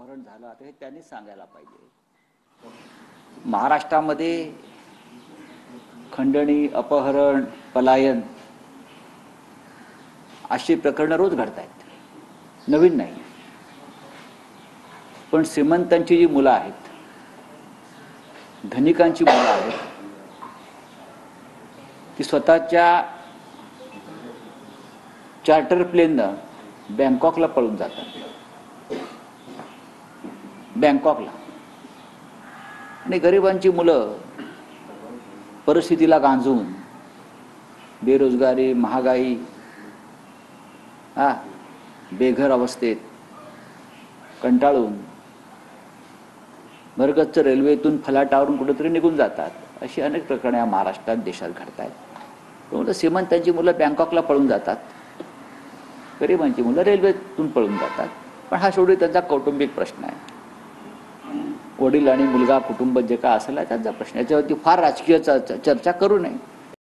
अपहरण झालं आता हे त्यांनीच सांगायला पाहिजे। महाराष्ट्रामध्ये खंडणी, अपहरण, पलायन अशी प्रकरणं रोज घडत आहेत, नवीन नाही। पण श्रीमंतांची जी मुलं आहेत, धनिकांची मुलं आहेत, ती स्वतःच्या चार्टर प्लेननं बँकॉकला पळून जातात, बँकॉकला। आणि गरिबांची मुलं परिस्थितीला गांजून, बेरोजगारी, महागाई, बेघर अवस्थेत कंटाळून भरगच्च रेल्वेतून फलाटावरून कुठेतरी निघून जातात। अशी अनेक प्रकरणे महाराष्ट्रात, देशात घडत आहेत। त्यामुळे श्रीमंतांची मुलं बँकॉकला पळून जातात, गरिबांची मुलं रेल्वेतून पळून जातात। पण हा शेवटी त्यांचा कौटुंबिक प्रश्न आहे, वडील आणि मुलगा, कुटुंब जे काय असेल त्यांचा प्रश्न। याच्यावरती फार राजकीय चर्चा करू नये।